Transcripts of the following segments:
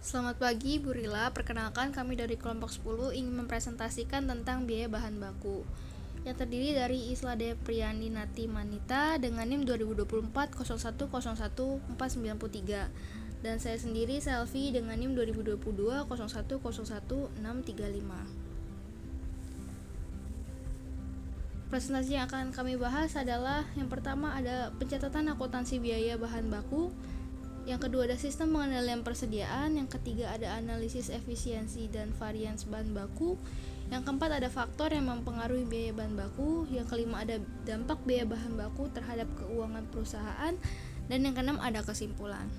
Selamat pagi Bu Rila, perkenalkan kami dari kelompok 10 ingin mempresentasikan tentang biaya bahan baku yang terdiri dari Isla Depriani Nati Manita dengan NIM 2024 01 01 493 dan saya sendiri Selvi dengan NIM 2022 01 01 635. Presentasi yang akan kami bahas adalah yang pertama ada pencatatan akuntansi biaya bahan baku, yang kedua ada sistem pengendalian persediaan, yang ketiga ada analisis efisiensi dan varians bahan baku, yang keempat ada faktor yang mempengaruhi biaya bahan baku, yang kelima ada dampak biaya bahan baku terhadap keuangan perusahaan, dan yang keenam ada kesimpulan.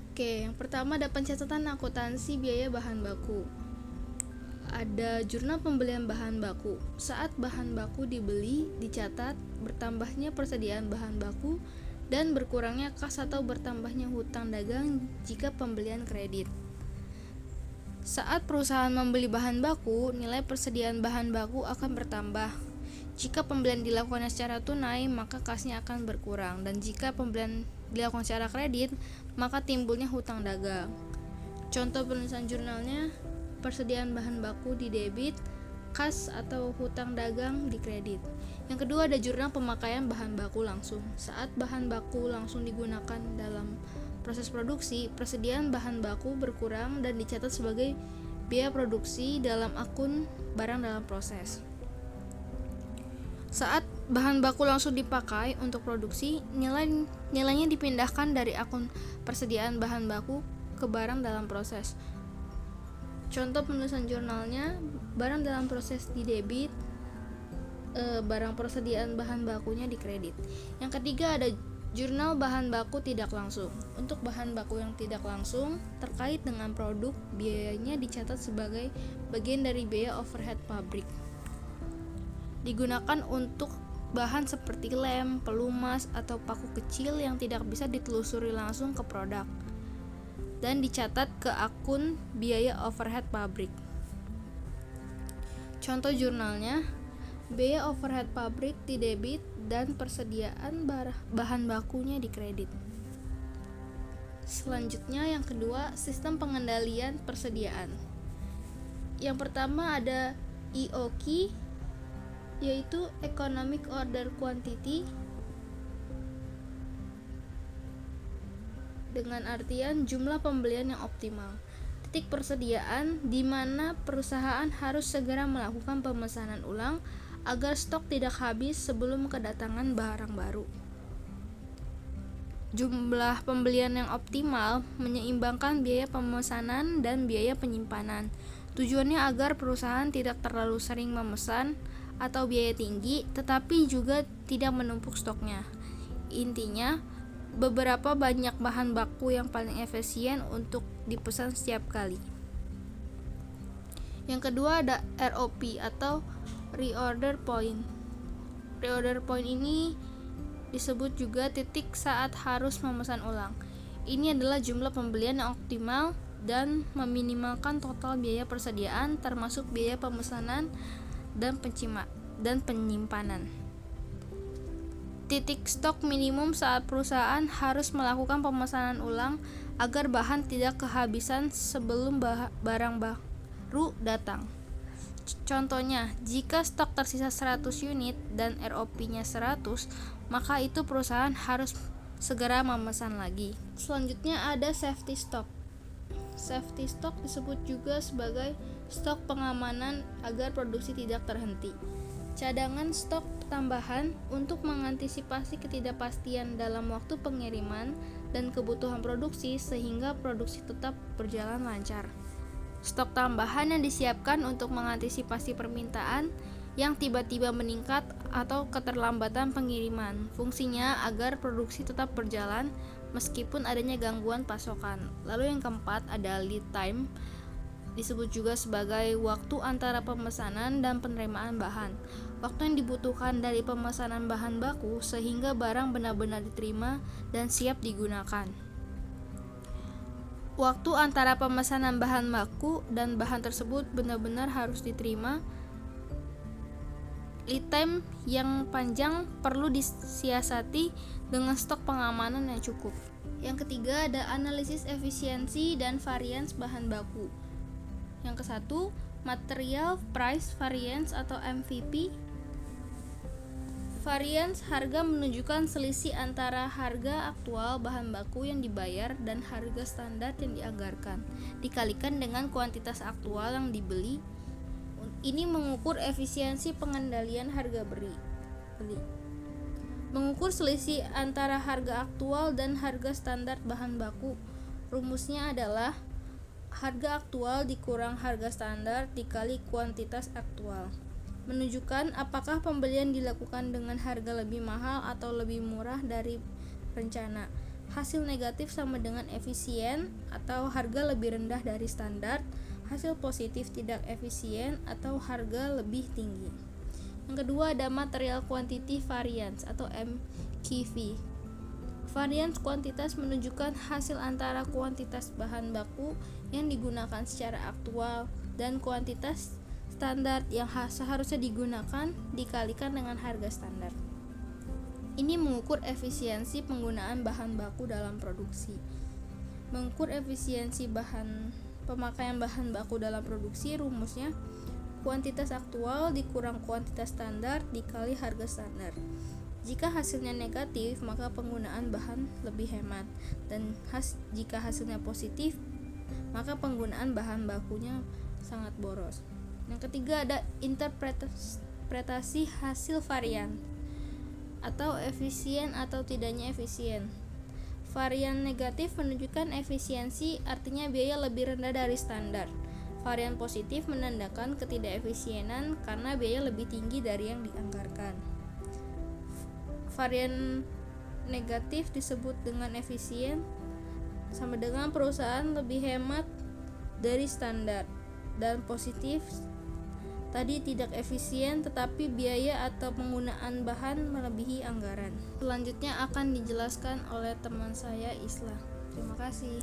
Oke, yang pertama ada pencatatan akuntansi biaya bahan baku. Ada jurnal pembelian bahan baku. Saat bahan baku dibeli, dicatat bertambahnya persediaan bahan baku dan berkurangnya kas atau bertambahnya hutang dagang jika pembelian kredit. Saat perusahaan membeli bahan baku, nilai persediaan bahan baku akan bertambah. Jika pembelian dilakukan secara tunai, maka kasnya akan berkurang, dan jika pembelian dilakukan secara kredit, maka timbulnya hutang dagang. Contoh penulisan jurnalnya, persediaan bahan baku di debit, kas atau hutang dagang di kredit. Yang kedua ada jurnal pemakaian bahan baku langsung. Saat bahan baku langsung digunakan dalam proses produksi, persediaan bahan baku berkurang dan dicatat sebagai biaya produksi dalam akun barang dalam proses. Saat bahan baku langsung dipakai untuk produksi, nilainya dipindahkan dari akun persediaan bahan baku ke barang dalam proses. Contoh penulisan jurnalnya, barang dalam proses di debit, barang persediaan bahan bakunya di kredit. Yang ketiga ada jurnal bahan baku tidak langsung. Untuk bahan baku yang tidak langsung terkait dengan produk, biayanya dicatat sebagai bagian dari biaya overhead pabrik. Digunakan untuk bahan seperti lem, pelumas, atau paku kecil yang tidak bisa ditelusuri langsung ke produk dan dicatat ke akun biaya overhead pabrik. Contoh jurnalnya, biaya overhead pabrik di debit dan persediaan bahan bakunya di kredit. Selanjutnya yang kedua, sistem pengendalian persediaan. Yang pertama ada EOQ, yaitu Economic Order Quantity, dengan artian jumlah pembelian yang optimal. Titik persediaan di mana perusahaan harus segera melakukan pemesanan ulang agar stok tidak habis sebelum kedatangan barang baru. Jumlah pembelian yang optimal menyeimbangkan biaya pemesanan dan biaya penyimpanan. Tujuannya agar perusahaan tidak terlalu sering memesan atau biaya tinggi, tetapi juga tidak menumpuk stoknya. Intinya, beberapa banyak bahan baku yang paling efisien untuk dipesan setiap kali. Yang kedua ada ROP atau Reorder Point. Reorder Point ini disebut juga titik saat harus memesan ulang. Ini adalah jumlah pembelian yang optimal dan meminimalkan total biaya persediaan termasuk biaya pemesanan dan penyimpanan. Titik stok minimum saat perusahaan harus melakukan pemesanan ulang agar bahan tidak kehabisan sebelum barang baru datang. Contohnya, jika stok tersisa 100 unit dan ROP-nya 100, maka itu perusahaan harus segera memesan lagi. Selanjutnya ada safety stock. Safety stock disebut juga sebagai stok pengamanan agar produksi tidak terhenti. Cadangan stok tambahan untuk mengantisipasi ketidakpastian dalam waktu pengiriman dan kebutuhan produksi sehingga produksi tetap berjalan lancar. Stok tambahan yang disiapkan untuk mengantisipasi permintaan yang tiba-tiba meningkat atau keterlambatan pengiriman. Fungsinya agar produksi tetap berjalan meskipun adanya gangguan pasokan. Lalu yang keempat ada lead time, disebut juga sebagai waktu antara pemesanan dan penerimaan bahan. Waktu yang dibutuhkan dari pemesanan bahan baku sehingga barang benar-benar diterima dan siap digunakan. Waktu antara pemesanan bahan baku dan bahan tersebut benar-benar harus diterima. Lead time yang panjang perlu disiasati dengan stok pengamanan yang cukup. Yang ketiga ada analisis efisiensi dan varians bahan baku. Yang kesatu, material price variance atau MVP. Variance harga menunjukkan selisih antara harga aktual bahan baku yang dibayar dan harga standar yang dianggarkan, dikalikan dengan kuantitas aktual yang dibeli. Ini mengukur efisiensi pengendalian harga beli. Mengukur selisih antara harga aktual dan harga standar bahan baku. Rumusnya adalah harga aktual dikurang harga standar dikali kuantitas aktual. Menunjukkan apakah pembelian dilakukan dengan harga lebih mahal atau lebih murah dari rencana. Hasil negatif sama dengan efisien atau harga lebih rendah dari standar. Hasil positif tidak efisien atau harga lebih tinggi. Yang kedua ada material quantity variance atau MQV. Variance kuantitas menunjukkan hasil antara kuantitas bahan baku yang digunakan secara aktual dan kuantitas standar yang seharusnya digunakan dikalikan dengan harga standar. Ini mengukur efisiensi penggunaan bahan baku dalam produksi. Mengukur efisiensi pemakaian bahan baku dalam produksi, rumusnya kuantitas aktual dikurang kuantitas standar dikali harga standar. Jika hasilnya negatif, maka penggunaan bahan lebih hemat, dan jika hasilnya positif, maka penggunaan bahan bakunya sangat boros. Yang ketiga ada interpretasi hasil varian atau efisien atau tidaknya efisien. Varian negatif menunjukkan efisiensi, artinya biaya lebih rendah dari standar. Varian positif menandakan ketidakefisienan karena biaya lebih tinggi dari yang dianggarkan. Varian negatif disebut dengan efisien, sama dengan perusahaan lebih hemat dari standar, dan positif tadi tidak efisien tetapi biaya atau penggunaan bahan melebihi anggaran. Selanjutnya akan dijelaskan oleh teman saya Isla. Terima kasih.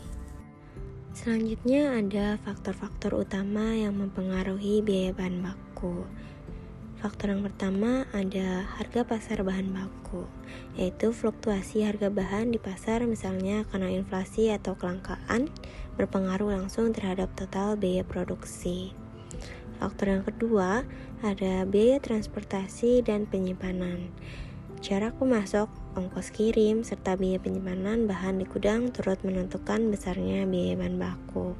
Selanjutnya ada faktor-faktor utama yang mempengaruhi biaya bahan baku. Faktor yang pertama ada harga pasar bahan baku, yaitu fluktuasi harga bahan di pasar misalnya karena inflasi atau kelangkaan berpengaruh langsung terhadap total biaya produksi. Faktor yang kedua ada biaya transportasi dan penyimpanan. Jarak pemasok, ongkos kirim, serta biaya penyimpanan bahan di gudang turut menentukan besarnya biaya bahan baku.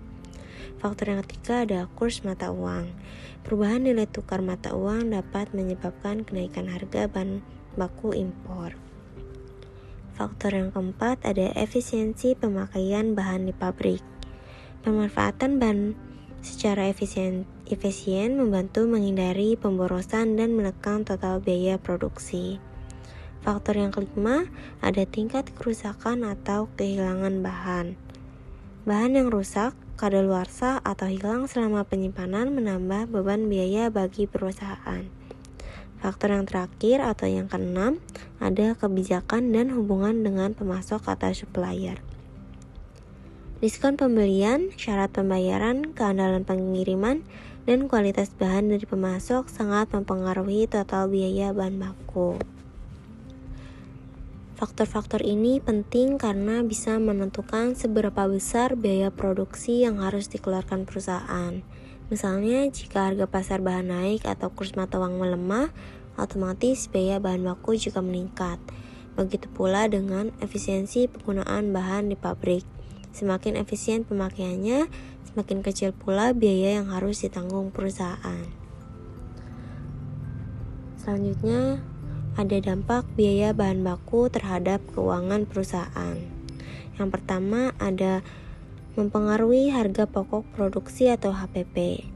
Faktor yang ketiga ada kurs mata uang. Perubahan nilai tukar mata uang dapat menyebabkan kenaikan harga bahan baku impor. Faktor yang keempat ada efisiensi pemakaian bahan di pabrik. Pemanfaatan bahan secara efisien membantu menghindari pemborosan dan menekan total biaya produksi. Faktor yang kelima, ada tingkat kerusakan atau kehilangan bahan. Bahan yang rusak, kadaluarsa, atau hilang selama penyimpanan menambah beban biaya bagi perusahaan. Faktor yang terakhir atau yang keenam, ada kebijakan dan hubungan dengan pemasok atau supplier. Diskon pembelian, syarat pembayaran, keandalan pengiriman, dan kualitas bahan dari pemasok sangat mempengaruhi total biaya bahan baku. Faktor-faktor ini penting karena bisa menentukan seberapa besar biaya produksi yang harus dikeluarkan perusahaan. Misalnya, jika harga pasar bahan naik atau kurs mata uang melemah, otomatis biaya bahan baku juga meningkat. Begitu pula dengan efisiensi penggunaan bahan di pabrik. Semakin efisien pemakaiannya, semakin kecil pula biaya yang harus ditanggung perusahaan. Selanjutnya, ada dampak biaya bahan baku terhadap keuangan perusahaan. Yang pertama ada mempengaruhi harga pokok produksi atau HPP.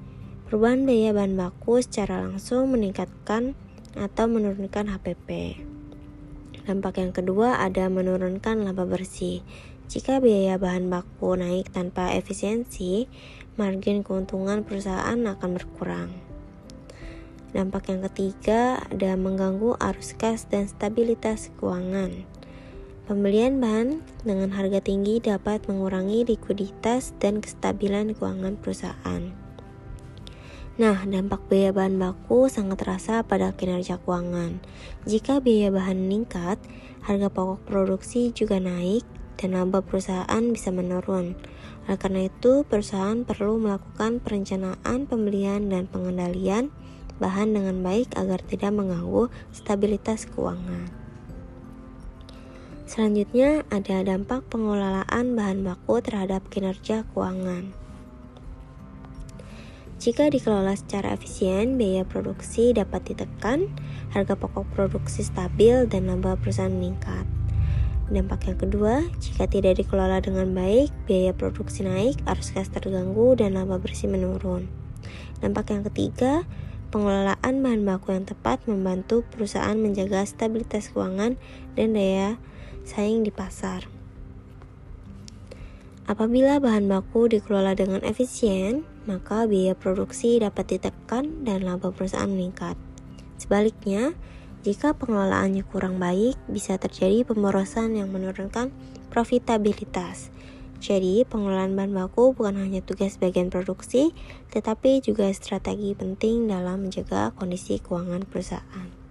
Perubahan biaya bahan baku secara langsung meningkatkan atau menurunkan HPP. Dampak yang kedua ada menurunkan laba bersih. Jika biaya bahan baku naik tanpa efisiensi, margin keuntungan perusahaan akan berkurang. Dampak yang ketiga ada mengganggu arus kas dan stabilitas keuangan. Pembelian bahan dengan harga tinggi dapat mengurangi likuiditas dan kestabilan keuangan perusahaan. Nah, dampak biaya bahan baku sangat terasa pada kinerja keuangan. Jika biaya bahan meningkat, harga pokok produksi juga naik, dan laba perusahaan bisa menurun. Oleh karena itu, perusahaan perlu melakukan perencanaan pembelian dan pengendalian bahan dengan baik agar tidak mengganggu stabilitas keuangan. Selanjutnya, ada dampak pengelolaan bahan baku terhadap kinerja keuangan. Jika dikelola secara efisien, biaya produksi dapat ditekan, harga pokok produksi stabil, dan laba perusahaan meningkat. Dampak yang kedua, jika tidak dikelola dengan baik, biaya produksi naik, arus kas terganggu, dan laba bersih menurun. Dampak yang ketiga, pengelolaan bahan baku yang tepat membantu perusahaan menjaga stabilitas keuangan dan daya saing di pasar. Apabila bahan baku dikelola dengan efisien, maka biaya produksi dapat ditekan dan laba perusahaan meningkat. Sebaliknya, jika pengelolaannya kurang baik, bisa terjadi pemborosan yang menurunkan profitabilitas. Jadi, pengelolaan bahan baku bukan hanya tugas bagian produksi, tetapi juga strategi penting dalam menjaga kondisi keuangan perusahaan.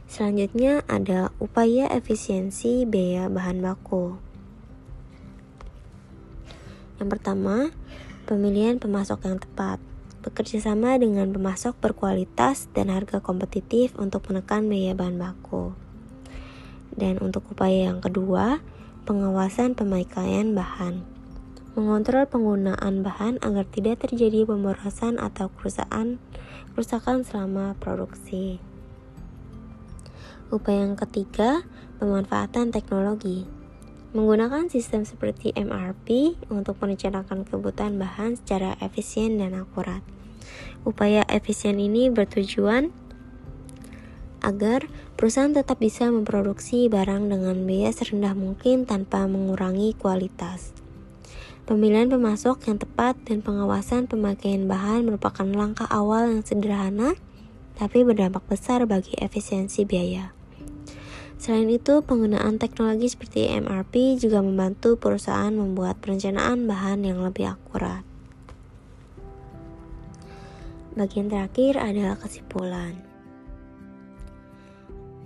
Selanjutnya ada upaya efisiensi biaya bahan baku. Yang pertama, pemilihan pemasok yang tepat. Bekerja sama dengan pemasok berkualitas dan harga kompetitif untuk menekan biaya bahan baku. Dan untuk upaya yang kedua, pengawasan pemakaian bahan. Mengontrol penggunaan bahan agar tidak terjadi pemborosan atau kerusakan selama produksi. Upaya yang ketiga, pemanfaatan teknologi. Menggunakan sistem seperti MRP untuk merencanakan kebutuhan bahan secara efisien dan akurat. Upaya efisien ini bertujuan agar perusahaan tetap bisa memproduksi barang dengan biaya serendah mungkin tanpa mengurangi kualitas. Pemilihan pemasok yang tepat dan pengawasan pemakaian bahan merupakan langkah awal yang sederhana tapi berdampak besar bagi efisiensi biaya. Selain itu, penggunaan teknologi seperti MRP juga membantu perusahaan membuat perencanaan bahan yang lebih akurat. Bagian terakhir adalah kesimpulan.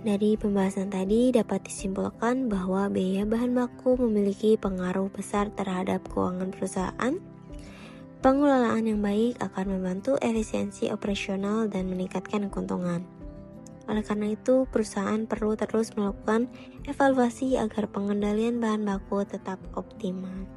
Dari pembahasan tadi dapat disimpulkan bahwa biaya bahan baku memiliki pengaruh besar terhadap keuangan perusahaan. Pengelolaan yang baik akan membantu efisiensi operasional dan meningkatkan keuntungan. Oleh karena itu, perusahaan perlu terus melakukan evaluasi agar pengendalian bahan baku tetap optimal.